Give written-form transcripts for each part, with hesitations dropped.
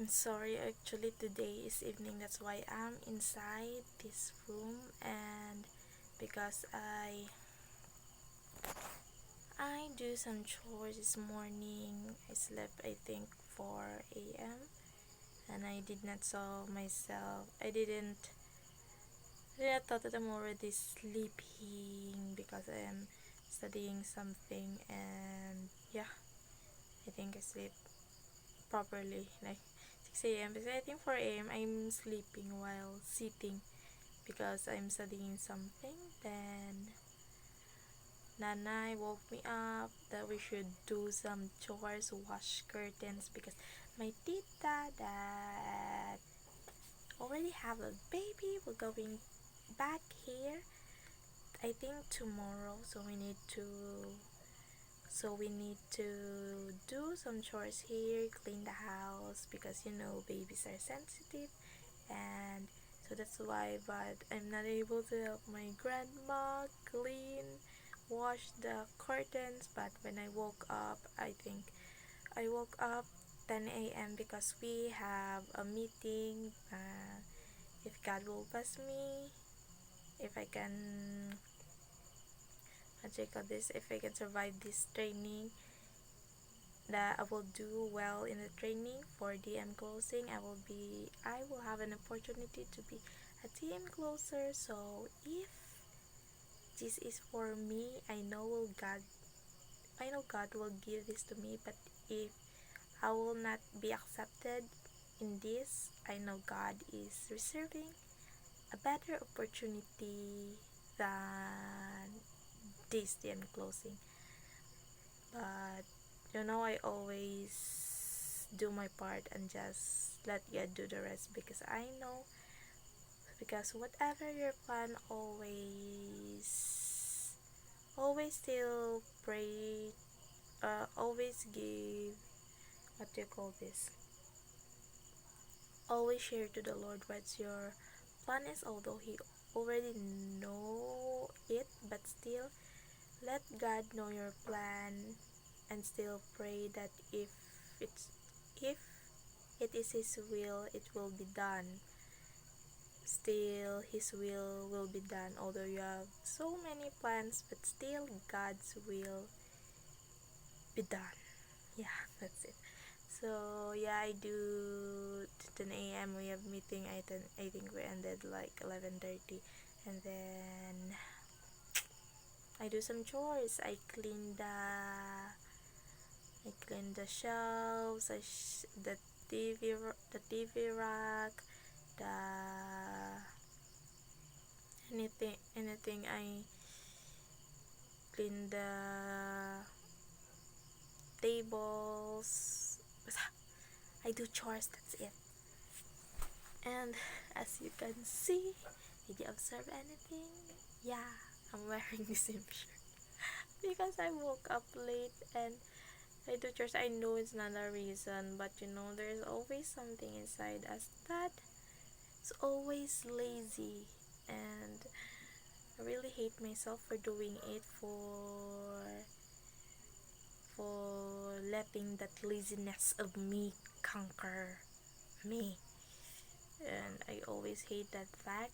I'm sorry, actually today is evening, that's why I'm inside this room. And because I do some chores this morning. I slept I think 4 a.m. and I did not saw myself. I didn't thought that I'm already sleeping because I am studying something. And yeah, I think I sleep properly like 6 a.m. because I think 4 a.m. I'm sleeping while sitting because I'm studying something. Then Nanay woke me up that we should do some chores, wash curtains, because my tita that already have a baby will going back here I think tomorrow, so we need to do some chores here, clean the house, because babies are sensitive. And so that's why, but I'm not able to help my grandma clean, wash the curtains. But when I woke up, I woke up 10 a.m. because we have a meeting. If God will bless me, if I can, what do you call this, if I can survive this training, that I will do well in the training for DM closing. I will have an opportunity to be a DM closer. So if this is for me, I know God will give this to me. But if I will not be accepted in this, I know God is reserving a better opportunity than this DM closing. But I always do my part and just let God do the rest, because I know, because whatever your plan, always still pray, always give, what do you call this, always share to the Lord what's your plan is, although He already know it. But still let God know your plan, and still pray that if it is His will, it will be done. Still His will be done, although you have so many plans, but still God's will be done. Yeah, that's it. So yeah, I do 10 a.m. we have meeting. I think we ended like 11:30. And then I do some chores. I clean the shelves, the TV rack, the anything. I clean the tables. I do chores, that's it. And as you can see, did you observe anything? Yeah, I'm wearing the same shirt because I woke up late and I do chores. I know it's not a reason, but there's always something inside us that is always lazy. And I really hate myself for doing it, for letting that laziness of me conquer me. And I always hate that fact.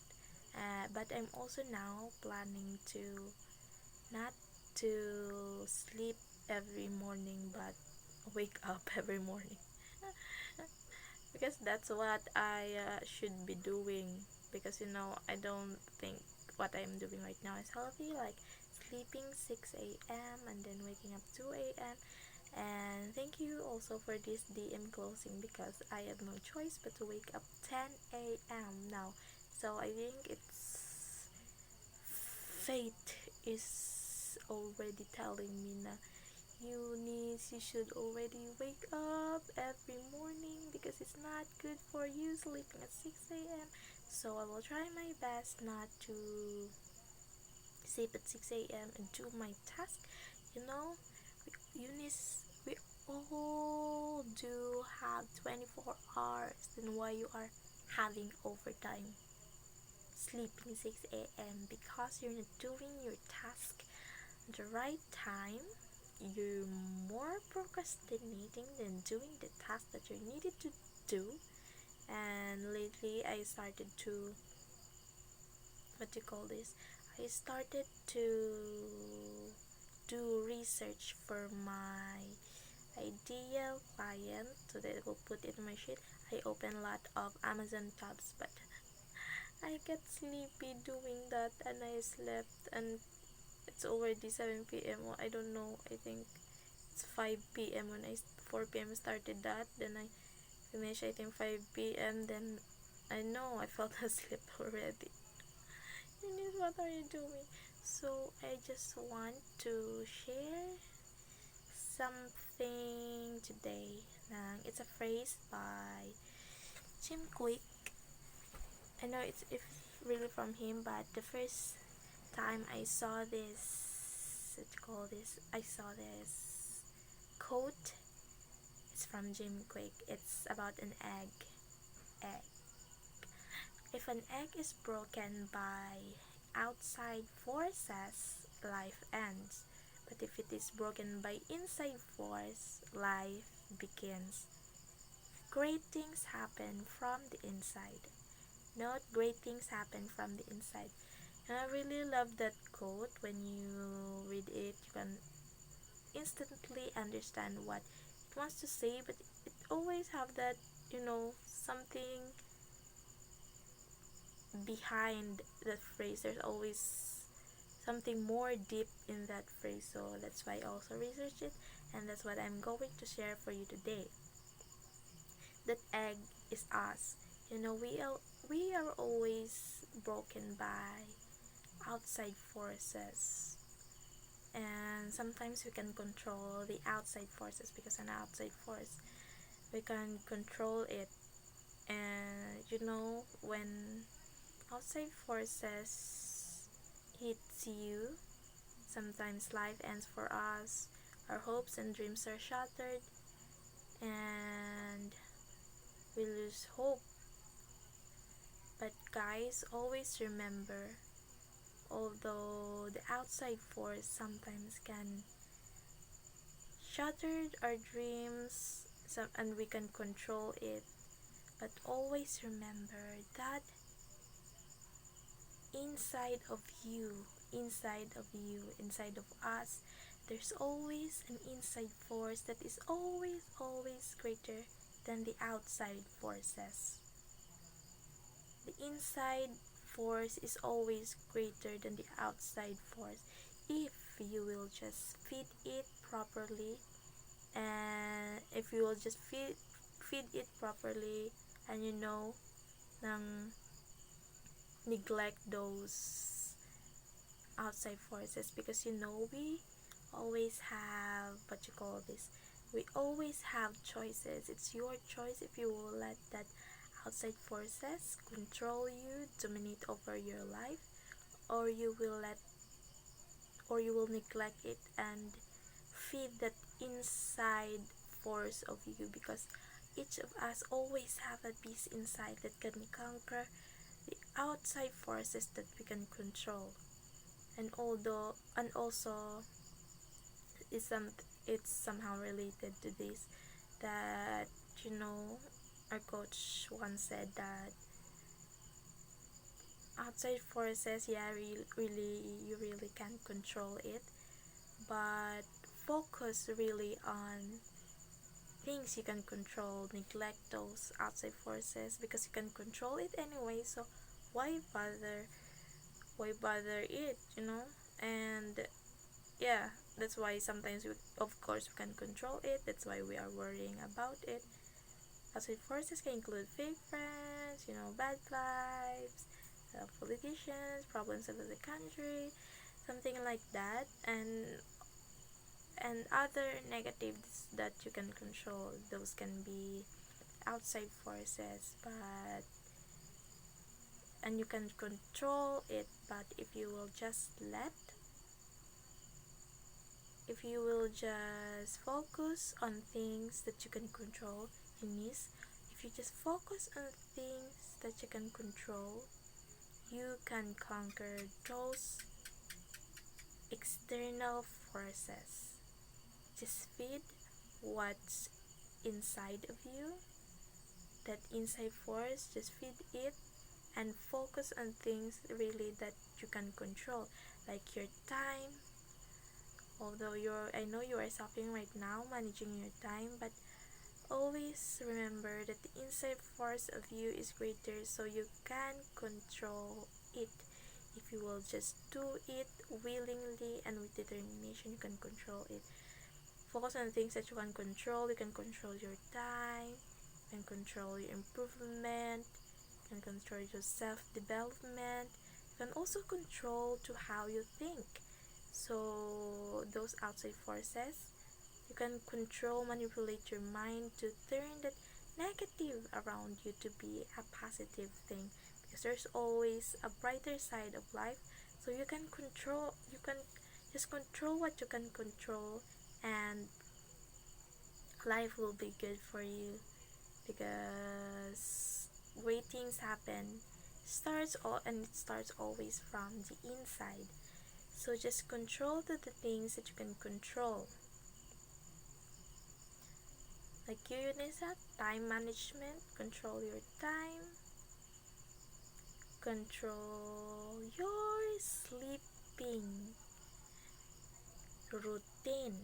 But I'm also now planning to not to sleep every morning, but wake up every morning. Because that's what I should be doing. Because I don't think what I'm doing right now is healthy, like sleeping 6 a.m. and then waking up 2 a.m. And thank you also for this DM closing, because I have no choice but to wake up 10 a.m. now. So I think it's fate is already telling me na, Eunice, you should already wake up every morning because it's not good for you sleeping at 6 a.m. So I will try my best not to sleep at 6 a.m. and do my task. Eunice, we all do have 24 hours. Then why you are having overtime sleeping 6 a.m.? Because you're not doing your task at the right time. You're more procrastinating than doing the task that you needed to do. And lately I started to, what do you call this, I started to do research for my ideal client so that I will put in my sheet. I open a lot of Amazon tabs, but I get sleepy doing that and I slept, and it's already 7 p.m. Well, I don't know, I think it's 5 p.m. when I 4 p.m. started that, then I finished I think 5 p.m. Then I know I felt asleep already. Eunice, what are you doing? So I just want to share something today. It's a phrase by Jim Quick. I know it's really from him, but the first time I saw this, what you call this, I saw this quote. It's from Jim Quick. It's about an egg. Egg. If an egg is broken by outside forces, life ends. But if it is broken by inside force, life begins. Great things happen from the inside. Note, great things happen from the inside. And I really love that quote. When you read it, you can instantly understand what it wants to say, but it always have that, something behind that phrase. There's always something more deep in that phrase. So that's why I also researched it, and that's what I'm going to share for you today. That egg is us. We are always broken by outside forces, and sometimes we can control the outside forces, because an outside force we can control it. And when outside forces hits you, sometimes life ends for us, our hopes and dreams are shattered, and we lose hope. But guys, always remember, although the outside force sometimes can shatter our dreams, and we can control it, but always remember that inside of you, inside of us, there's always an inside force that is always greater than the outside forces. The inside force is always greater than the outside force if you will just feed it properly, and if you will just feed it properly, and nang neglect those outside forces, because we always have, what you call this, we always have choices. It's your choice if you will let that outside forces control you, dominate over your life, or you will neglect it and feed that inside force of you, because each of us always have a piece inside that can conquer the outside forces that we can control. And also it's somehow related to this, that our coach once said that outside forces, yeah, you really can't control it, but focus really on things you can control. Neglect those outside forces, because you can control it anyway, so why bother it, and yeah, that's why sometimes of course we can control it, that's why we are worrying about it. Outside forces can include fake friends, bad vibes, politicians, problems of the country, something like that, and other negatives that you can control. Those can be outside forces, and you can control it. But if you will just focus on things that you can control, Eunice, if you just focus on things that you can control, you can conquer those external forces. Just feed what's inside of you, that inside force, just feed it and focus on things really that you can control, like your time. Although I know you are suffering right now managing your time, but always remember that the inside force of you is greater, so you can control it. If you will just do it willingly and with determination, you can control it. Focus on things that you can control. You can control your time, you can control your improvement, you can control your self-development, you can also control to how you think. So those outside forces, you can control, manipulate your mind to turn that negative around you to be a positive thing, because there's always a brighter side of life. So you can control, you can just control what you can control, and life will be good for you, because great things happen starts all and it starts always from the inside. So just control the things that you can control. Like you, Eunice, time management, control your time, control your sleeping routine.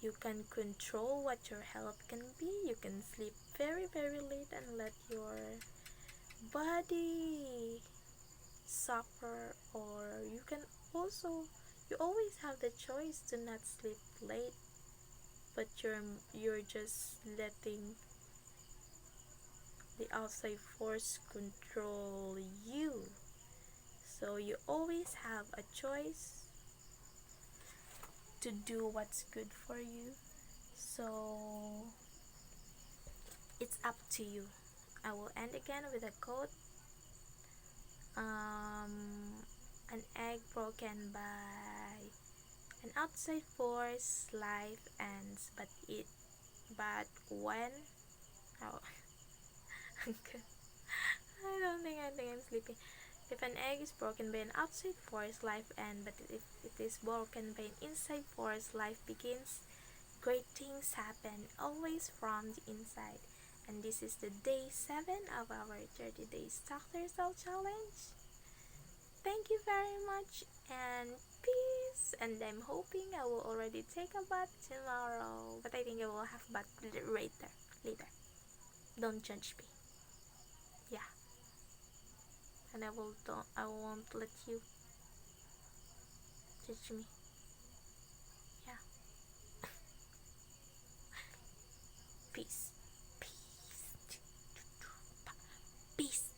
You can control what your health can be. You can sleep very, very late and let your body suffer, or you can also, you always have the choice to not sleep late, but you're just letting the outside force control you. So you always have a choice to do what's good for you. So it's up to you. I will end again with a quote. An egg broken by an outside force, life ends, but when, oh, I think I'm sleeping. If an egg is broken by an outside force, life ends, but if it is broken by an inside force, life begins. Great things happen always from the inside. And this is the day 7 of our 30 days Talk to Yourself challenge. Thank you very much and peace. And I'm hoping I will already take a bath tomorrow, but I think I will have bath later. Don't judge me. Yeah. And I won't let you judge me. Yeah. Peace. Peace. Peace.